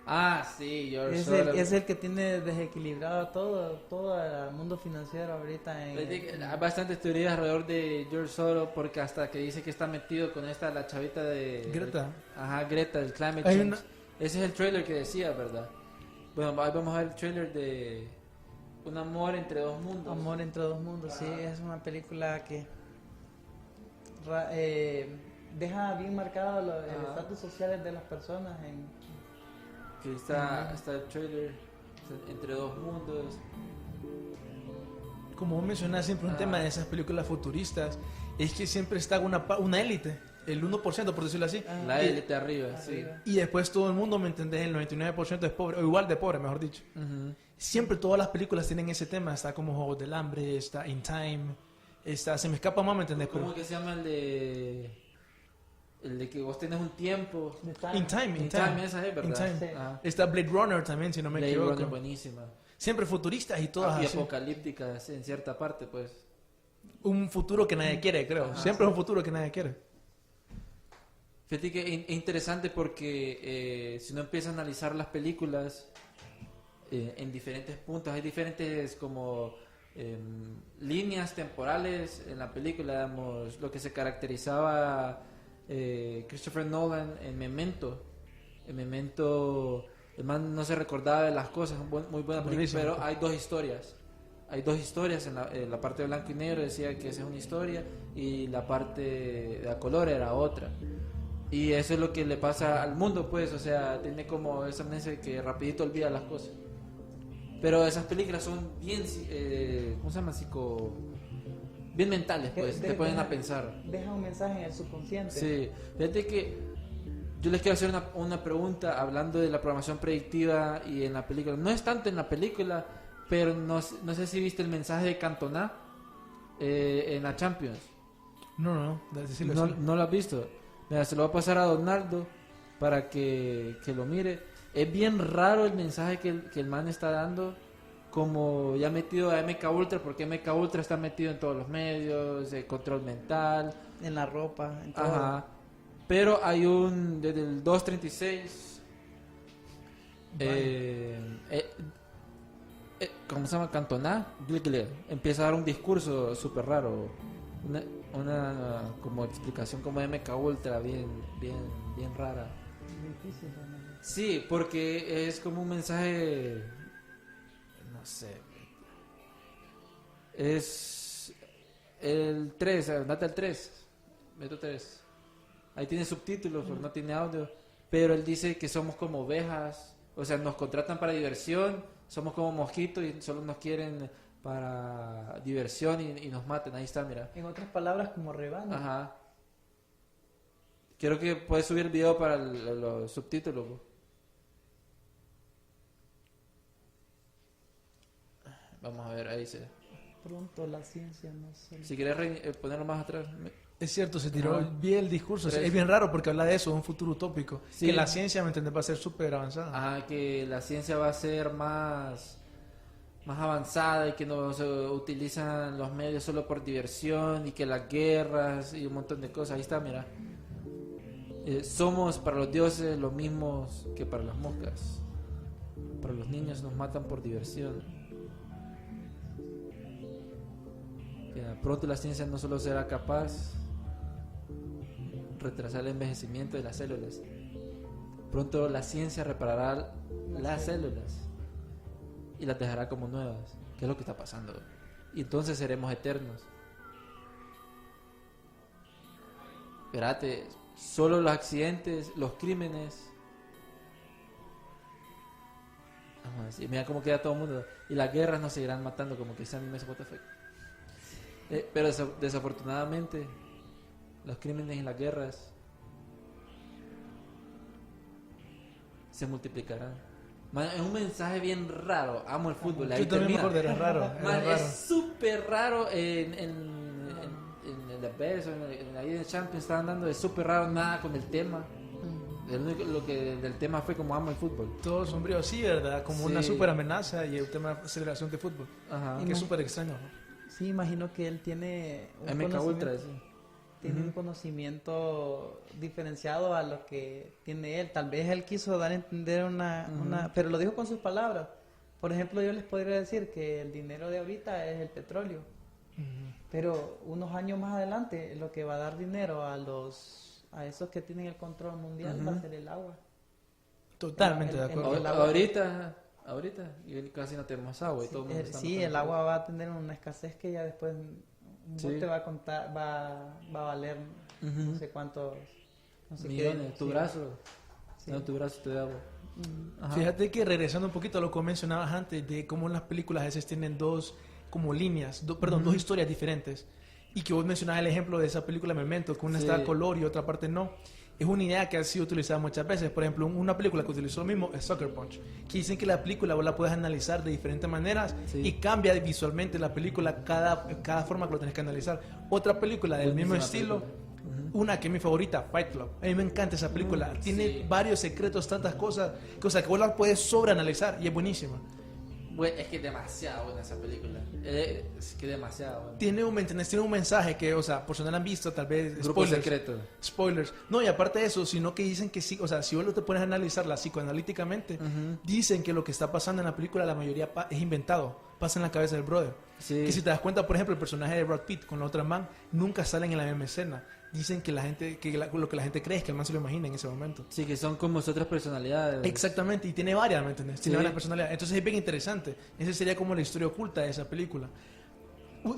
Ah, sí, George Es Soros. el que tiene desequilibrado todo el mundo financiero ahorita. Hay bastantes teorías alrededor de George Soros, porque hasta que dice que está metido con la chavita de... Greta. Ajá, Greta, el Climate Hay Change. una- Ese es el trailer que decía, ¿verdad? Bueno, ahí vamos a ver el trailer de Un amor entre dos mundos. Amor entre dos mundos, sí, es una película que deja bien marcado el estatus social de las personas. Que está el trailer entre dos mundos. Como vos mencionás siempre un tema de esas películas futuristas, es que siempre está una élite, el 1%, por decirlo así. La élite arriba, sí. Y después todo el mundo, ¿me entendés? El 99% es pobre, o igual de pobre, mejor dicho. Ujú. Siempre todas las películas tienen ese tema. Está como Juegos del Hambre, está In Time, está... Se me escapa más, ¿me entendés? ¿Cómo Pero que se llama el de que vos tenés un tiempo? In Time, In Time, esa es, ¿verdad? In Time. Sí. Ajá. Está Blade Runner también, si no me Blade equivoco. Runner, buenísima. Siempre futuristas y todas Y así. apocalípticas en cierta parte, pues. Un futuro que nadie quiere, creo. Ajá, Siempre es un futuro que nadie quiere. Fíjate que es interesante porque si uno empieza a analizar las películas en diferentes puntos, hay diferentes como líneas temporales en la película, digamos, lo que se caracterizaba Christopher Nolan en Memento. En Memento, el man no se recordaba de las cosas, muy buena película, Buenísimo. pero hay dos historias. Hay dos historias, en la parte de blanco y negro decía que esa es una historia y la parte de a color era otra. Y eso es lo que le pasa al mundo, pues, o sea, tiene como esa amnesia de que rapidito olvida las cosas. Pero esas películas son bien, ¿cómo se llama? Bien mentales, pues, te ponen a pensar. Deja un mensaje en el subconsciente. Sí, fíjate que yo les quiero hacer una pregunta hablando de la programación predictiva y en la película. No es tanto en la película, pero no sé si viste el mensaje de Cantona en la Champions. No, decirlo No, así. no lo has visto. Mira, se lo voy a pasar a Donaldo para que lo mire. Es bien raro el mensaje que el man está dando, como ya metido a MK Ultra, porque MK Ultra está metido en todos los medios, control mental. En la ropa, en todo. Ajá. Pero hay desde el 236, ¿cómo se llama? Cantona, empieza a dar un discurso súper raro, una como explicación como de MK Ultra, bien rara. Difícil, realmente. Sí, porque es como un mensaje, no sé, es el 3, andate al 3, meto 3. Ahí tiene subtítulos, pero no tiene audio. Pero él dice que somos como ovejas, o sea, nos contratan para diversión, somos como mosquitos y solo nos quieren para diversión y nos matan. Ahí está, mira. En otras palabras, como rebaño. Ajá. Quiero que puedes subir el video para los subtítulos. ¿No? Vamos a ver, ahí se. Pronto la ciencia no se... Si quieres ponerlo más atrás. Es cierto, se tiró Ajá. bien el discurso. Pero Es bien raro porque habla de eso, de un futuro utópico. Sí. Que la ciencia, ¿me entiendes? Va a ser súper avanzada. Ajá, que la ciencia va a ser más avanzada y que no se utilizan los medios solo por diversión y que las guerras y un montón de cosas. Ahí está, mira. Somos para los dioses los mismos que para las moscas. Para los niños nos matan por diversión. Ya, pronto la ciencia no solo será capaz de retrasar el envejecimiento de las células. Pronto la ciencia reparará las células y las dejará como nuevas. ¿Qué es lo que está pasando? Y entonces seremos eternos. Espérate, solo los accidentes, los crímenes. Ajá, sí, mira cómo queda todo el mundo. Y las guerras nos seguirán matando, como que ese anime es what the fuck. Pero desafortunadamente, los crímenes y las guerras se multiplicarán. Man, es un mensaje bien raro. Amo el fútbol. Ahí Yo también me termina. acuerdo, era raro. Man, Era raro. es súper raro en el BES o ahí en el Champions estaban dando, es súper raro, nada con el tema. El único, lo que del tema fue como amo el fútbol. Todo sombrío, sí, ¿verdad? Como Sí. una súper amenaza y el tema de celebración de fútbol. Ajá. Que es súper extraño, ¿no? Sí, imagino que él tiene un MK Ultra, conocimiento, sí. tiene un conocimiento diferenciado a lo que tiene él. Tal vez él quiso dar a entender pero lo dijo con sus palabras. Por ejemplo, yo les podría decir que el dinero de ahorita es el petróleo. Pero unos años más adelante, lo que va a dar dinero a esos que tienen el control mundial va a ser el agua. Totalmente de acuerdo. el agua. Ahorita, y casi no tenemos agua y todo el mundo está Sí, el agua va a tener una escasez que ya después un Sí. bote va a contar, va a valer no sé cuántos, no sé millones. qué. Tu Sí. brazo, Sí. no, tu brazo te da agua. Ajá. Fíjate que regresando un poquito a lo que mencionabas antes, de cómo las películas a veces tienen dos como líneas, dos historias diferentes. Y que vos mencionabas el ejemplo de esa película Memento, que una Sí. está a color y otra parte no. Es una idea que ha sido utilizada muchas veces. Por ejemplo, una película que utilizó lo mismo es Sucker Punch, que dicen que la película vos la puedes analizar de diferentes maneras Sí. y cambia visualmente la película cada forma que lo tenés que analizar. Otra película del mismo Buenísima estilo, película. una que es mi favorita, Fight Club. A mí me encanta esa película. Tiene sí. varios secretos, tantas cosas, que vos la puedes sobreanalizar y es buenísima. Bueno, es que es demasiado buena esa película. Es que demasiado buena. Tiene un mensaje que, o sea, por si no la han visto, tal vez Grupo secreto. Spoilers. No, y aparte de eso, sino que dicen que sí, o sea, si vos lo te pones a analizarla psicoanalíticamente, dicen que lo que está pasando en la película, la mayoría es inventado, pasa en la cabeza del brother. Sí. Que si te das cuenta, por ejemplo, el personaje de Brad Pitt con la otra man, nunca salen en la misma escena. Dicen que lo que la gente cree es que el man se lo imagina en ese momento. Sí, que son como otras personalidades. Exactamente, y tiene varias, ¿me entiendes? Tiene Sí. varias personalidades. Entonces es bien interesante. Esa sería como la historia oculta de esa película.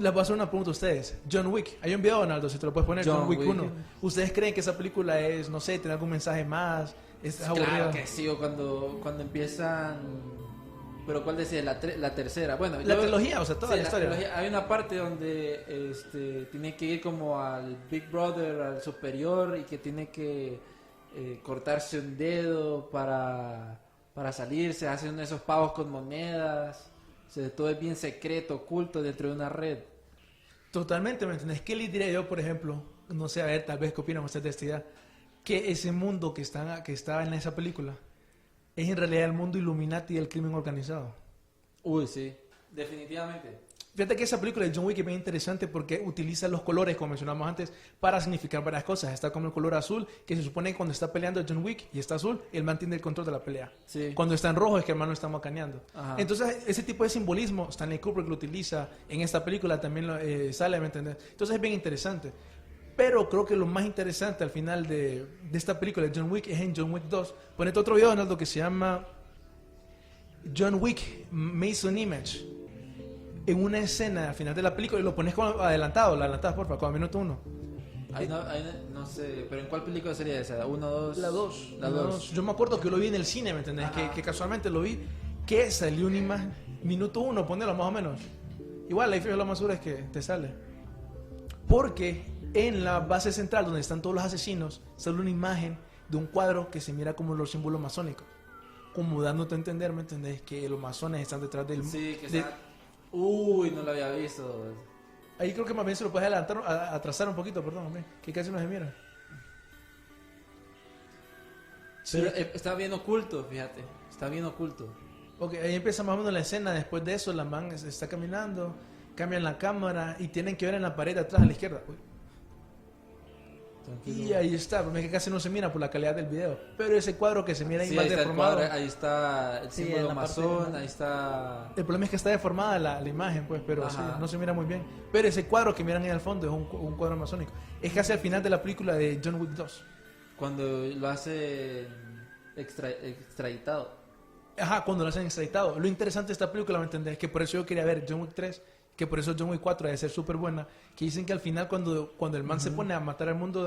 Les voy a hacer una pregunta a ustedes. John Wick, hay un video, Donaldo, si te lo puedes poner, John, John Wick Wick. 1. ¿Ustedes creen que esa película es, no sé, tiene algún mensaje más? ¿Es aburrida? Claro que sí, o cuando empiezan... Pero ¿cuál decía? La tercera. Bueno, La trilogía, o sea, toda sí, la historia. trilogía. Hay una parte donde tiene que ir como al Big Brother, al superior, y que tiene que cortarse un dedo para salirse. Hacen esos pavos con monedas. O sea, todo es bien secreto, oculto dentro de una red. Totalmente, ¿me entiendes? ¿Qué les diría yo, por ejemplo? No sé, a ver, tal vez qué opinan ustedes de esta idea. Que ese mundo que estaba en esa película es en realidad el mundo Illuminati del crimen organizado. Uy, sí. Definitivamente. Fíjate que esa película de John Wick es bien interesante porque utiliza los colores, como mencionamos antes, para significar varias cosas. Está como el color azul, que se supone que cuando está peleando John Wick y está azul, él mantiene el control de la pelea. Sí. Cuando está en rojo es que el man lo está macaneando. Ajá. Entonces, ese tipo de simbolismo, Stanley Kubrick lo utiliza en esta película, también sale, ¿me entiendes? Entonces es bien interesante. Pero creo que lo más interesante al final de esta película de John Wick es en John Wick 2. Ponete otro video, Donaldo, que se llama John Wick Mason Image. En una escena al final de la película, y lo pones como adelantado, la adelantas porfa, como a minuto 1. No sé, pero ¿en cuál película sería esa? ¿Uno, dos? La 2. La 2. Yo me acuerdo que lo vi en el cine, ¿me entendés? Que casualmente lo vi, que salió una imagen, minuto 1, ponelo más o menos. Igual, ahí fíjate lo más seguro es que te sale. Porque en la base central, donde están todos los asesinos, sale una imagen de un cuadro que se mira como los símbolos masónicos. Como dándote a entender, ¿me entendés? Que los masones están detrás del... Sí, que de- está... Uy, no lo había visto. Ahí creo que más bien se lo puedes adelantar, atrasar un poquito, perdón, hombre, que casi no se mira. Pero está bien oculto, fíjate. Está bien oculto. Ok, ahí empieza más o menos la escena. Después de eso, la man está caminando, cambian la cámara y tienen que ver en la pared atrás a la izquierda. Uy. Tranquilo. Y ahí está, pero es que casi no se mira por la calidad del video. Pero ese cuadro que se mira ahí Sí, más ahí está el deformado. cuadro, ahí está el Sí, símbolo en la parte masón, de- ahí está... El problema es que está deformada la imagen, pues, pero sí, Ajá. no se mira muy bien. Pero ese cuadro que miran ahí al fondo es un cuadro masónico. Es casi al final de la película de John Wick 2. Cuando lo hace extraditado. Ajá, cuando lo hacen extraditado. Lo interesante de esta película, ¿me entendés? Que por eso yo quería ver John Wick 3, que por eso John Wick 4 debe ser súper buena. Que dicen que al final, cuando el man se pone a matar al mundo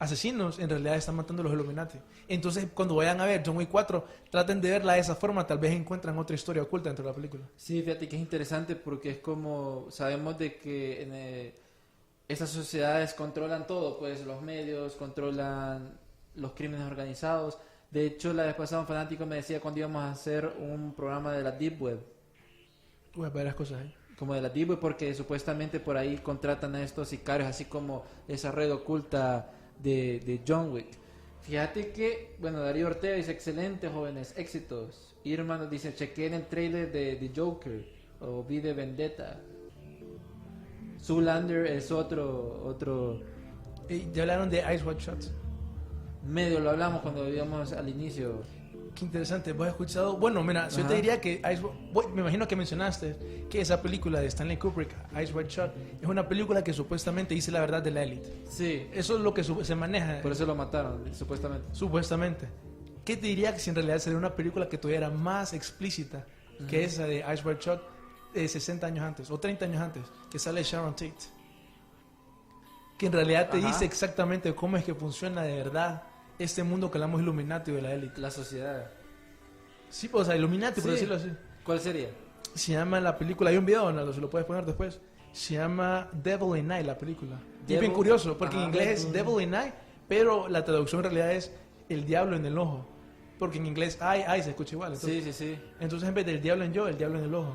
asesinos en realidad están matando a los Illuminati. Entonces, cuando vayan a ver John Wick 4, traten de verla de esa forma, tal vez encuentran otra historia oculta dentro de la película. Sí, fíjate que es interesante porque es como, sabemos de que estas sociedades controlan todo, pues los medios, controlan los crímenes organizados. De hecho, la vez pasada un fanático me decía cuando íbamos a hacer un programa de la Deep Web, Voy a ver las cosas ahí. como de la Deep Web, porque supuestamente por ahí contratan a estos sicarios, así como esa red oculta de John Wick. Fíjate que, bueno, Darío Ortega dice, excelente, jóvenes, éxitos. Irma nos dice, chequeen el trailer de Joker o V de Vendetta. Zoolander es otro Ya hablaron de Ice White Shot. medio, lo hablamos cuando íbamos al inicio. Qué interesante, ¿vos has escuchado? Bueno, mira, yo Ajá. te diría que me imagino que mencionaste que esa película de Stanley Kubrick, Ice White Shot, es una película que supuestamente dice la verdad de la élite. Sí, Eso es lo que se maneja, por eso lo mataron, supuestamente. supuestamente. ¿Qué te diría que si en realidad sería una película que tuviera más explícita que esa de Ice White Shot de 60 años antes o 30 años antes, que sale Sharon Tate? Que en realidad te Ajá. dice exactamente cómo es que funciona de verdad este mundo que hablamos Illuminati o de la élite. La sociedad. Sí, o sea, Illuminati, por Sí. decirlo así. ¿Cuál sería? Se llama la película, hay un video, Donaldo, se lo puedes poner después. Se llama Devil in Night, la película. Y es bien Devil- curioso, porque en Ajá. inglés es Devil in Night, pero la traducción en realidad es el diablo en el ojo. Porque en inglés, ay, se escucha igual. Entonces, Sí. entonces en vez del diablo en yo, el diablo en el ojo.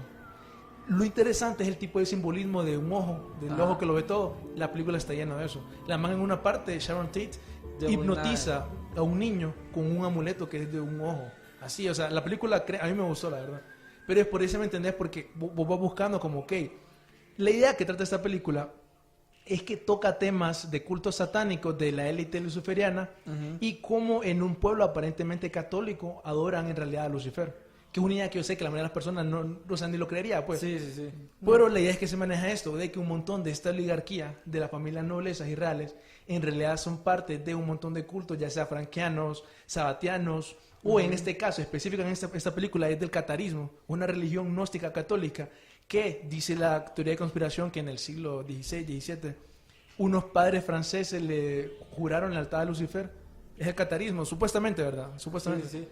Lo interesante es el tipo de simbolismo de un ojo, del Ajá. ojo que lo ve todo. La película está llena de eso. La man en una parte, Sharon Tate, Devil in hipnotiza a un niño con un amuleto que es de un ojo. Así, o sea, la película a mí me gustó, la verdad. Pero es por eso, ¿me entendés? Porque vos vas buscando como, ok, la idea que trata esta película es que toca temas de cultos satánicos de la élite luciferiana y cómo en un pueblo aparentemente católico adoran en realidad a Lucifer. Que es una idea que yo sé que la mayoría de las personas no, o sea, ni lo creería, pues. Sí. Pero la idea es que se maneja esto, de que un montón de esta oligarquía de las familias noblezas y reales en realidad son parte de un montón de cultos, ya sea franquianos, sabatianos, o en este caso específico en esta película es del catarismo, una religión gnóstica católica que dice la teoría de conspiración que en el siglo XVI, XVII, unos padres franceses le juraron lealtad a Lucifer. Es el catarismo, supuestamente, ¿verdad? Supuestamente. Sí.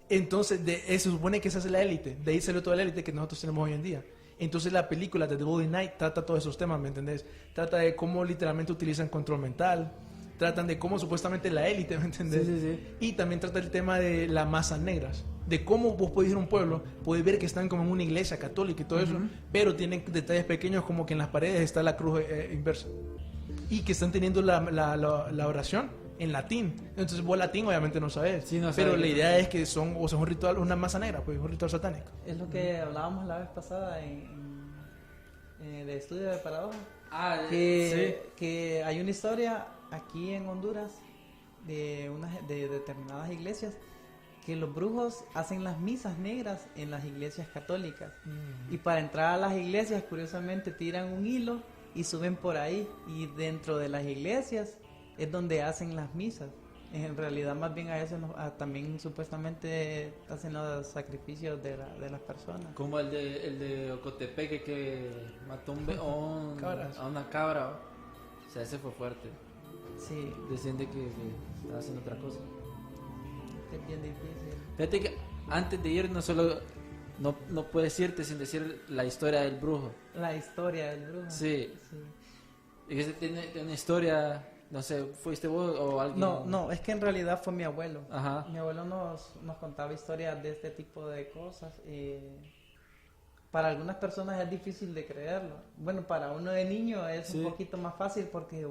Entonces, se supone que esa es la élite. De ahí salió toda la élite que nosotros tenemos hoy en día. Entonces, la película de The Devil in Night trata todos esos temas, ¿me entendés? Trata de cómo literalmente utilizan control mental. Tratan de cómo supuestamente la élite, ¿me entendés? Sí. Y también trata el tema de las masas negras. De cómo vos podés ir a un pueblo, podés ver que están como en una iglesia católica y todo eso, pero tienen detalles pequeños como que en las paredes está la cruz inversa. Y que están teniendo la oración en latín. Entonces vos latín obviamente no sabes. Sí, no pero sabes la qué idea es que son, o sea, un ritual, una masa negra, pues un ritual satánico. Es lo que hablábamos la vez pasada de estudio de paradoja. Que hay una historia aquí en Honduras de determinadas iglesias que los brujos hacen las misas negras en las iglesias católicas. Y para entrar a las iglesias, curiosamente, tiran un hilo y suben por ahí. Y dentro de las iglesias es donde hacen las misas. En realidad, más bien a eso también supuestamente hacen los sacrificios de las personas. Como el de Ocotepeque que mató Cabras. a una cabra. O sea, ese fue fuerte. Sí, Decían de que estaba haciendo otra cosa. es bien difícil. Fíjate que antes de ir no puedes irte sin decir la historia del brujo. La historia del brujo. Sí. Y que tiene una historia, no sé, ¿fuiste vos o alguien? No, es que en realidad fue mi abuelo. Ajá. Mi abuelo nos contaba historias de este tipo de cosas. Para algunas personas es difícil de creerlo. Bueno, para uno de niño es Sí. un poquito más fácil porque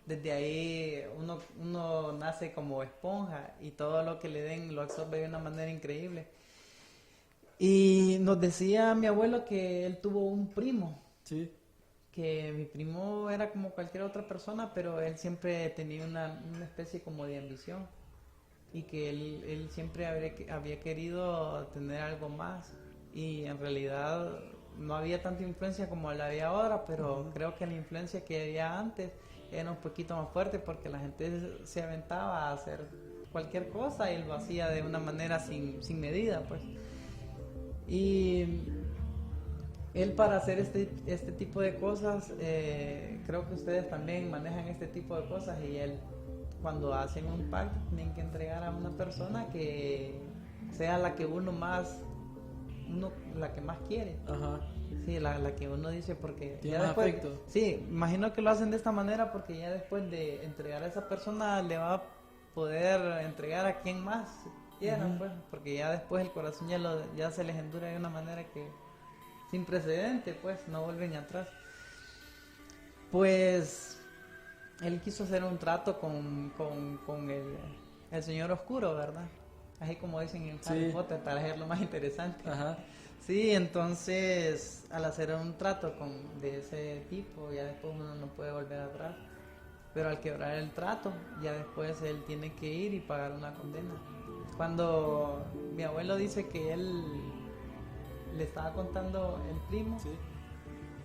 desde ahí uno nace como esponja y todo lo que le den lo absorbe de una manera increíble. Y nos decía mi abuelo que él tuvo un primo, Sí. que mi primo era como cualquier otra persona, pero él siempre tenía una especie como de ambición y que él siempre había querido tener algo más y en realidad no había tanta influencia como la había ahora, pero creo que la influencia que había antes era un poquito más fuerte porque la gente se aventaba a hacer cualquier cosa y lo hacía de una manera sin medida, pues. Y Él para hacer este tipo de cosas, creo que ustedes también manejan este tipo de cosas y él, cuando hacen un pacto, tienen que entregar a una persona que sea la que la que más quiere. Ajá. Sí, la que uno dice porque Tiene ya más después, afecto. sí, imagino que lo hacen de esta manera porque ya después de entregar a esa persona le va a poder entregar a quien más quieran, pues, porque ya después el corazón ya se les endura de una manera que sin precedente, pues, no vuelven atrás. Pues él quiso hacer un trato con el señor oscuro, ¿verdad? Así como dicen en Harry Potter, para hacerlo más interesante. Ajá. Sí, entonces al hacer un trato de ese tipo, ya después uno no puede volver atrás. Pero al quebrar el trato, ya después él tiene que ir y pagar una condena. Cuando mi abuelo dice que él le estaba contando el primo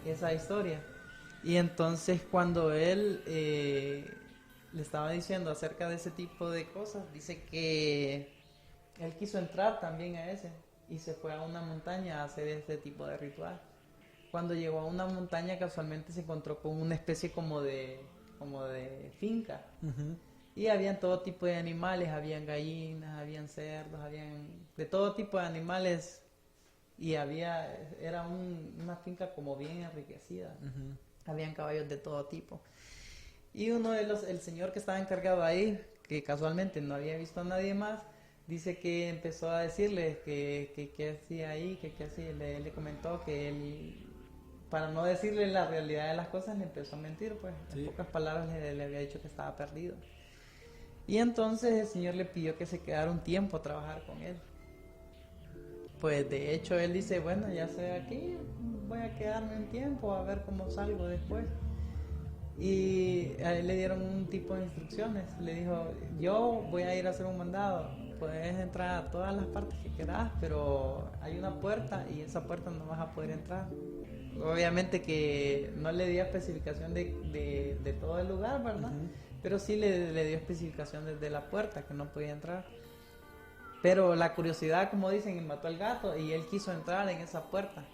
esa historia, y entonces cuando él le estaba diciendo acerca de ese tipo de cosas, dice que él quiso entrar también a ese y se fue a una montaña a hacer ese tipo de ritual. Cuando llegó a una montaña, casualmente se encontró con una especie como de finca. Y habían todo tipo de animales, habían gallinas, habían cerdos, habían de todo tipo de animales, y era una finca como bien enriquecida. Habían caballos de todo tipo. Y el señor que estaba encargado ahí, que casualmente no había visto a nadie más, dice que empezó a decirle que hacía ahí, que hacía. Le comentó que él, para no decirle la realidad de las cosas, le empezó a mentir, pues. En pocas palabras le había dicho que estaba perdido. Y entonces el señor le pidió que se quedara un tiempo a trabajar con él. Pues de hecho él dice, bueno, ya estoy aquí, voy a quedarme un tiempo a ver cómo salgo después. Y a él le dieron un tipo de instrucciones. Le dijo, yo voy a ir a hacer un mandado, puedes entrar a todas las partes que quieras, pero hay una puerta y esa puerta no vas a poder entrar. Obviamente que no le dio especificación de todo el lugar, ¿verdad? Pero sí le dio especificación desde la puerta, que no podía entrar. Pero la curiosidad, como dicen, mató al gato, y él quiso entrar en esa puerta.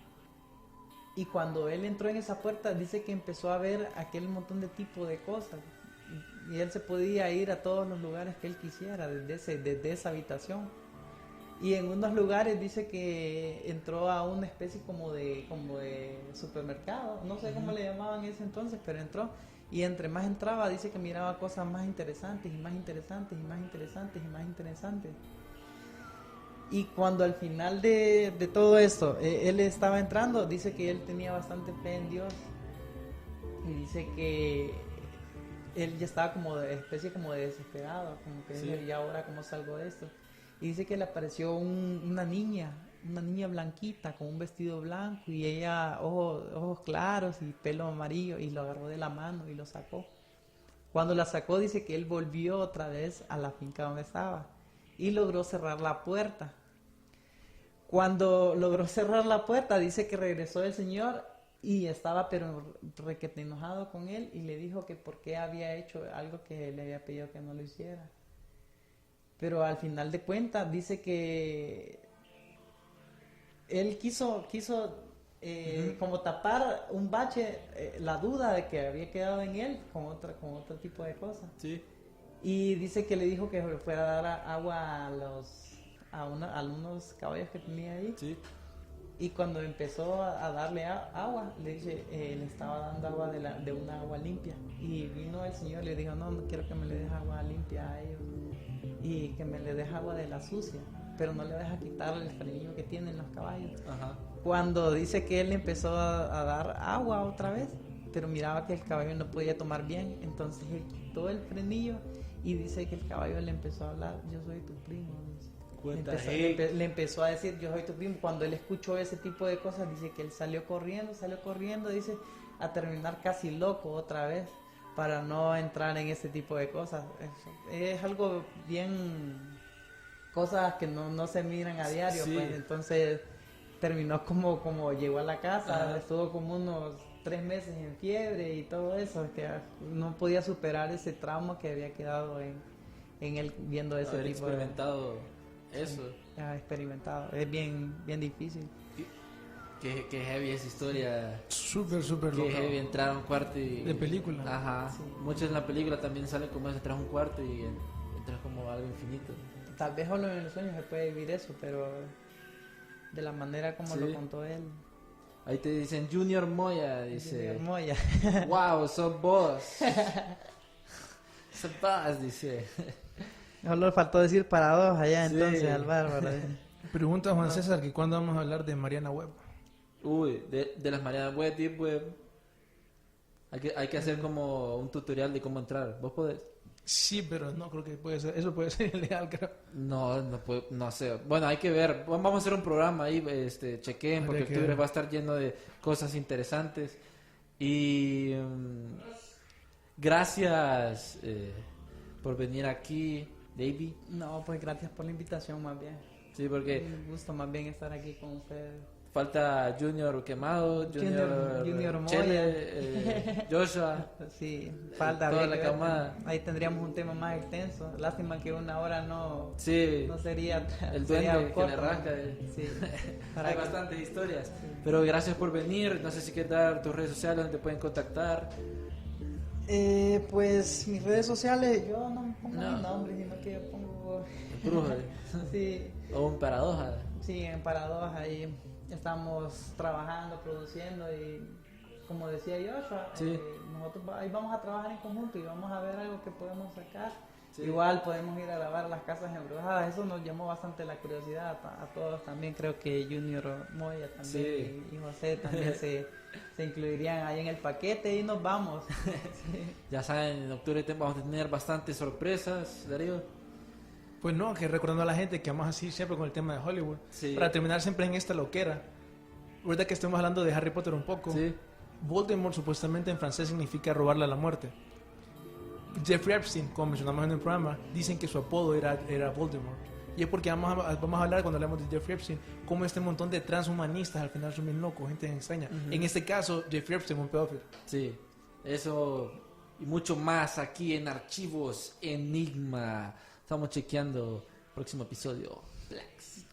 Y cuando él entró en esa puerta, dice que empezó a ver aquel montón de tipo de cosas. Y él se podía ir a todos los lugares que él quisiera, desde esa habitación. Y en unos lugares dice que entró a una especie como de supermercado, no sé cómo le llamaban en ese entonces, pero entró. Y entre más entraba, dice que miraba cosas más interesantes y más interesantes y más interesantes y más interesantes. Y cuando al final de todo esto, él estaba entrando, dice que él tenía bastante fe en Dios. Y dice que él ya estaba como de desesperado, como que dice, ¿y ahora cómo salgo de esto? Y dice que le apareció una niña blanquita con un vestido blanco, y ella ojos claros y pelo amarillo, y lo agarró de la mano y lo sacó. Cuando la sacó, dice que él volvió otra vez a la finca donde estaba y logró cerrar la puerta. Cuando logró cerrar la puerta, dice que regresó el señor y estaba pero requete enojado con él, y le dijo que por qué había hecho algo que le había pedido que no lo hiciera. Pero al final de cuentas dice que él quiso como tapar un bache, la duda de que había quedado en él con otro tipo de cosas. Sí. Y dice que le dijo que fuera a dar agua a unos caballos que tenía ahí. Sí. Y cuando empezó a darle agua, le estaba dando agua de una agua limpia. Y vino el señor y le dijo, no quiero que me le des agua limpia a ellos, y que me le des agua de la sucia, pero no le deja quitar el frenillo que tienen los caballos. Ajá. Cuando dice que él empezó a dar agua otra vez, pero miraba que el caballo no podía tomar bien, entonces él quitó el frenillo y dice que el caballo le empezó a hablar, yo soy tu primo. Le empezó a decir, yo soy tu primo. Cuando él escuchó ese tipo de cosas, dice que él salió corriendo, dice, a terminar casi loco otra vez, para no entrar en ese tipo de cosas. Es algo bien, cosas que no se miran a diario, sí. Pues entonces terminó como llegó a la casa, estuvo como unos 3 meses en fiebre y todo eso, que no podía superar ese trauma que había quedado en él viendo ese Haber tipo de... experimentado eso. Ha experimentado, es bien difícil. Qué heavy esa historia. Súper, súper Qué loco. heavy entrar a un cuarto y... De película. Ajá. Muchos en la película también salen como eso, entras a un cuarto y entras como algo infinito. Tal vez solo en los sueños se puede vivir eso, pero de la manera como Sí. lo contó él. Ahí te dicen Junior Moya, dice. Junior Moya. Wow, sos vos. Sos vos, dice. Solo faltó decir paradoja allá Sí. entonces al bárbaro. Pregunta Juan César que cuándo vamos a hablar de Mariana Web. Uy, de las Marianas Web, Deep Web. Hay que hacer como un tutorial de cómo entrar. ¿Vos podés? Sí, pero no creo que puede ser. Eso puede ser ilegal, creo. No sé. Bueno, hay que ver. Vamos a hacer un programa ahí, chequen, porque Habría que octubre ver. va a estar lleno de cosas interesantes. Y gracias por venir aquí, Davey. No, pues gracias por la invitación más bien. Sí, porque Un gusto más bien estar aquí con ustedes. falta Junior Quemado, Junior Moya. Chele, Joshua. Sí, falta. Toda habría la que ver. camada. Ahí tendríamos un tema más extenso. Lástima que una hora no Sí, sería. el sería duende que corto, le ¿no? rasca. Sí. Para Hay que- bastantes historias. Pero gracias por venir. No sé si quieres dar tus redes sociales donde te pueden contactar. Pues mis redes sociales, yo no pongo No. mi nombre, sino que yo pongo. Brujo. Sí, O un paradoja. sí, en Paradoja ahí estamos trabajando, produciendo y como decía Joshua, Sí. nosotros ahí vamos a trabajar en conjunto y vamos a ver algo que podemos sacar. Sí. Igual podemos ir a grabar las casas embrujadas, eso nos llamó bastante la curiosidad a todos también, creo que Junior Moya también Sí. y José también se incluirían ahí en el paquete y nos vamos. Sí. Ya saben, en octubre vamos a tener bastantes sorpresas, Darío. Pues no, que recordando a la gente que vamos así siempre con el tema de Hollywood. Sí. Para terminar siempre en esta loquera. Ahorita que estemos hablando de Harry Potter un poco. Sí. Voldemort supuestamente en francés significa robarle a la muerte. Jeffrey Epstein, como mencionamos en el programa, dicen que su apodo era Voldemort. Y es porque vamos a hablar cuando hablamos de Jeffrey Epstein, como este montón de transhumanistas al final son bien locos, gente extraña. En este caso, Jeffrey Epstein, un pedófilo. Sí, eso y mucho más aquí en Archivos Enigma. Estamos chequeando próximo episodio. Blacks.